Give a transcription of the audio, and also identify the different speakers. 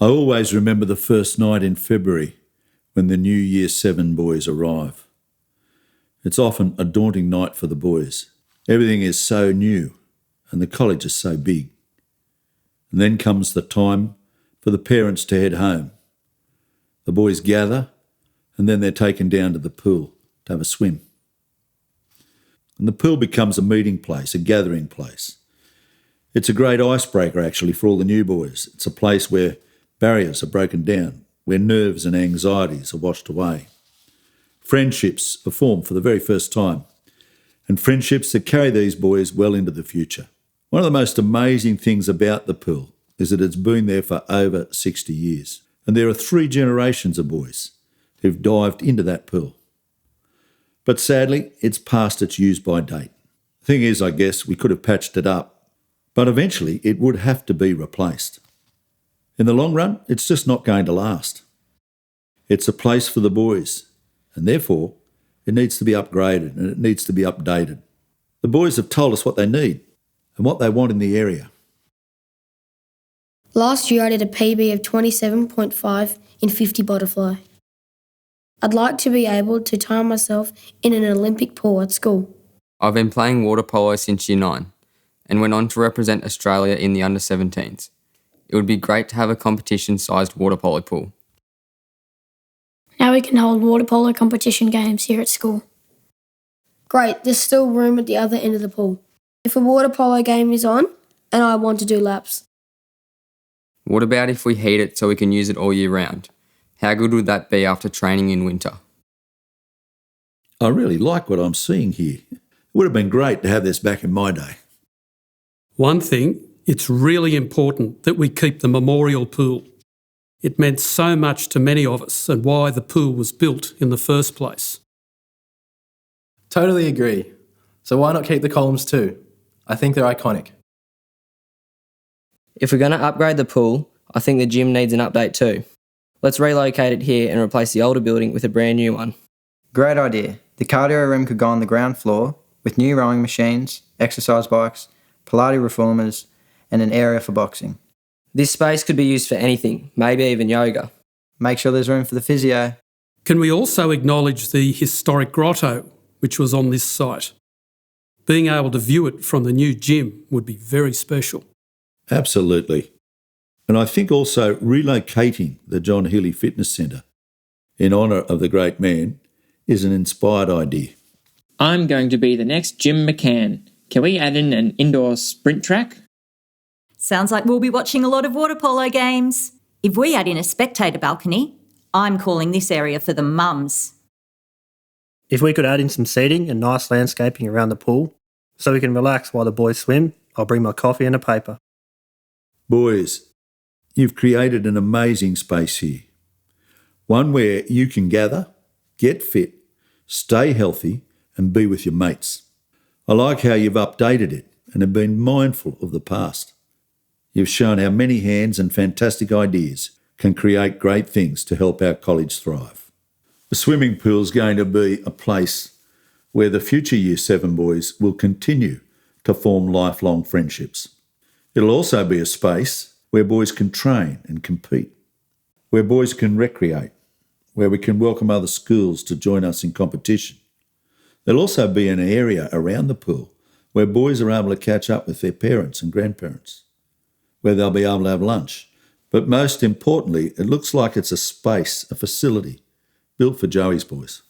Speaker 1: I always remember the first night in February when the new Year 7 boys arrive. It's often a daunting night for the boys. Everything is so new and the college is so big. And then comes the time for the parents to head home. The boys gather and then they're taken down to the pool to have a swim. And the pool becomes a meeting place, a gathering place. It's a great icebreaker actually for all the new boys. It's a place where barriers are broken down, where nerves and anxieties are washed away. Friendships are formed for the very first time, and friendships that carry these boys well into the future. One of the most amazing things about the pool is that it's been there for over 60 years, and there are 3 generations of boys who've dived into that pool. But sadly, it's past its use-by date. The thing is, I guess, we could have patched it up, but eventually it would have to be replaced. In the long run, it's just not going to last. It's a place for the boys, and therefore it needs to be upgraded and it needs to be updated. The boys have told us what they need and what they want in the area.
Speaker 2: Last year I did a PB of 27.5 in 50 butterfly. I'd like to be able to time myself in an Olympic pool at school.
Speaker 3: I've been playing water polo since Year 9 and went on to represent Australia in the under-17s. It would be great to have a competition-sized water polo pool.
Speaker 4: Now we can hold water polo competition games here at school.
Speaker 2: Great, there's still room at the other end of the pool. If a water polo game is on and I want to do laps.
Speaker 3: What about if we heat it so we can use it all year round? How good would that be after training in winter?
Speaker 1: I really like what I'm seeing here. It would have been great to have this back in my day.
Speaker 5: One thing, it's really important that we keep the memorial pool. It meant so much to many of us and why the pool was built in the first place.
Speaker 6: Totally agree. So why not keep the columns too? I think they're iconic.
Speaker 7: If we're going to upgrade the pool, I think the gym needs an update too. Let's relocate it here and replace the older building with a brand new one.
Speaker 8: Great idea. The cardio room could go on the ground floor with new rowing machines, exercise bikes, Pilates reformers, and an area for boxing.
Speaker 7: This space could be used for anything, maybe even yoga.
Speaker 8: Make sure there's room for the physio.
Speaker 5: Can we also acknowledge the historic grotto, which was on this site? Being able to view it from the new gym would be very special.
Speaker 1: Absolutely. And I think also relocating the John Healy Fitness Centre in honour of the great man is an inspired idea.
Speaker 9: I'm going to be the next Jim McCann. Can we add in an indoor sprint track?
Speaker 10: Sounds like we'll be watching a lot of water polo games. If we add in a spectator balcony, I'm calling this area for the mums.
Speaker 11: If we could add in some seating and nice landscaping around the pool so we can relax while the boys swim, I'll bring my coffee and a paper.
Speaker 1: Boys, you've created an amazing space here. One where you can gather, get fit, stay healthy and be with your mates. I like how you've updated it and have been mindful of the past. You've shown how many hands and fantastic ideas can create great things to help our college thrive. The swimming pool is going to be a place where the future Year 7 boys will continue to form lifelong friendships. It'll also be a space where boys can train and compete, where boys can recreate, where we can welcome other schools to join us in competition. There'll also be an area around the pool where boys are able to catch up with their parents and grandparents, where they'll be able to have lunch. But most importantly, it looks like it's a space, a facility, built for Joey's boys.